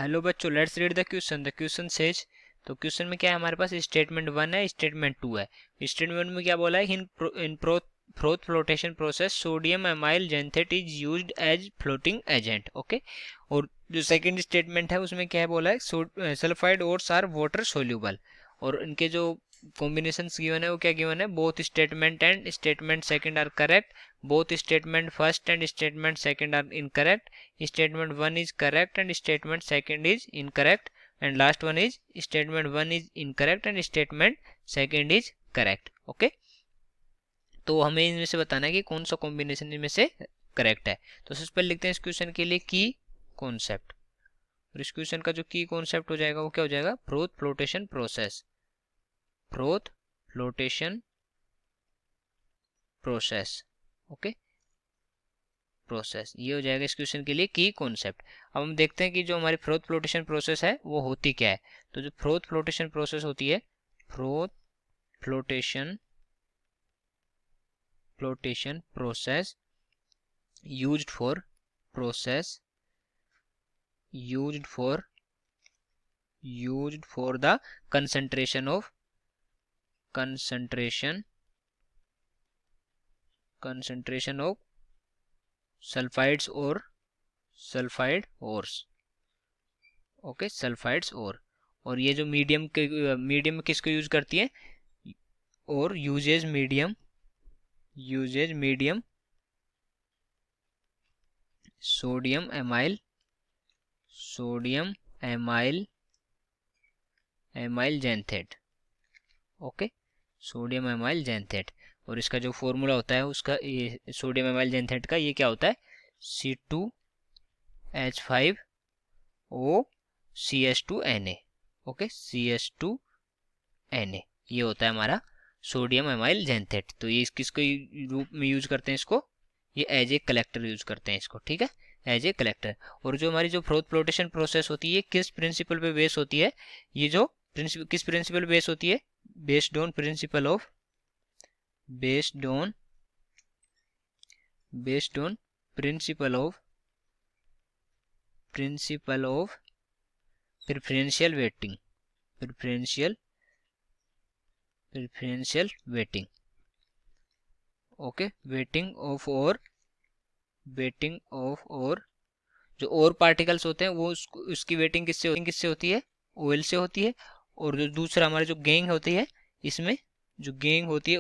Hello बच्चों, let's read the question. The question says, तो question में क्या है हमारे पास, स्टेटमेंट 1 है, स्टेटमेंट 2 है। स्टेटमेंट में क्या बोला है, in froth flotation process sodium amyl xanthate is used as floating agent. Okay, और जो सेकंड स्टेटमेंट है उसमें क्या है बोला है, sulphide ores are water soluble, और इनके जो कॉम्बिनेशन गिवन है वो क्या गिवन है, both statement and statement second are correct, both statement first and statement second are incorrect, statement 1 is correct and statement second is incorrect, and last one is statement 1 is incorrect and statement second is correct. Okay, तो हमें इनमें से बताना है कि कौन सा combination इनमें से करेक्ट है। तो सबसे पहले लिखते हैं इस क्वेश्चन के लिए की कॉन्सेप्ट, और इस क्वेश्चन का जो की कॉन्सेप्ट हो जाएगा वो क्या हो जाएगा, froth flotation process, froth flotation process. Okay, process, ये हो जाएगा इस क्वेश्चन के लिए की कॉन्सेप्ट। अब हम देखते हैं कि जो हमारी फ्रोथ फ्लोटेशन प्रोसेस है वो होती क्या है। तो जो फ्रोथ फ्लोटेशन प्रोसेस होती है, froth flotation process used for the concentration of sulphides और सल्फाइड ओर्स। ओके, सल्फाइड्स और ये जो मीडियम में किसको यूज करती है, और uses medium sodium amyl xanthate. Okay, sodium amyl xanthate, और इसका जो फॉर्मूला होता है उसका, सोडियम एमाइल जेंथेट का ये क्या होता है, C2H5OCH2Na। ओके, CH2Na, ये होता है हमारा सोडियम एमाइल जेंथेट। तो ये किसको रूप में यूज करते हैं इसको, ये एज ए कलेक्टर यूज करते हैं इसको, ठीक है, एज ए कलेक्टर। और जो हमारी जो फ्रोथ फ्लोटेशन प्रोसेस होती है किस प्रिंसिपल पे बेस होती है, ये जो किस प्रिंसिपल पे बेस होती है, based on principle of preferential waiting. Okay, waiting of और जो और पार्टिकल्स होते हैं वो उसकी वेटिंग किससे होती है, ऑयल से होती है। और जो दूसरा हमारे जो गैंग होती है, इसमें जो गैंग होती है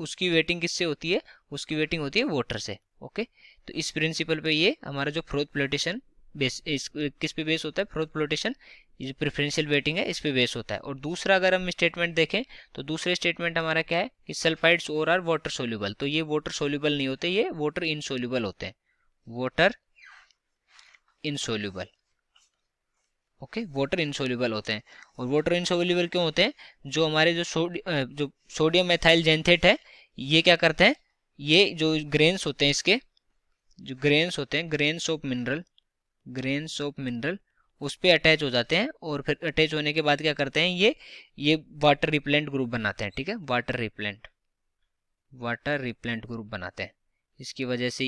उसकी वेटिंग किससे होती है, उसकी वेटिंग होती है वाटर से। ओके, तो इस प्रिंसिपल पे ये हमारा जो फ्रोथ फ्लोटेशन किस पे बेस होता है, फ्रोथ फ्लोटेशन, ये प्रेफरेंशियल वेटिंग है, इस पे बेस होता है। और दूसरा अगर हम स्टेटमेंट देखें तो दूसरे स्टेटमेंट हमारा क्या है कि सल्फाइड्स और आर वाटर सोल्यूबल, तो ये वाटर सोल्यूबल नहीं होते, ये वाटर इनसोल्यूबल होते हैं, water insoluble. Okay, water insoluble होते हैं। और वाटर इनसोल्यूबल क्यों होते हैं, जो हमारे जो सोडियम मेथाइल जेंथेट है, ये क्या करते हैं, ये जो ग्रेन्स होते हैं इसके, जो ग्रेन्स होते हैं, ग्रेन्स ऑफ मिनरल उस पे अटैच हो जाते हैं, और फिर अटैच होने के बाद क्या करते हैं, ये वाटर रिपेलेंट ग्रुप बनाते हैं, ठीक है, वाटर रिपेलेंट ग्रुप बनाते हैं। इसकी वजह से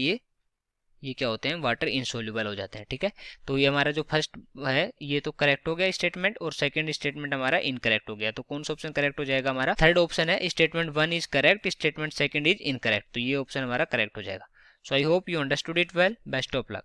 ये क्या होते हैं, वाटर इनसोल्यूबल हो जाते हैं, ठीक है। तो ये हमारा जो फर्स्ट है ये तो करेक्ट हो गया स्टेटमेंट, और सेकंड स्टेटमेंट हमारा इनकरेक्ट हो गया। तो कौन सा ऑप्शन करेक्ट हो जाएगा, हमारा थर्ड ऑप्शन है, statement 1 is correct, statement second is incorrect, तो ये ऑप्शन हमारा करेक्ट हो जाएगा। So I hope you understood it well, best of luck.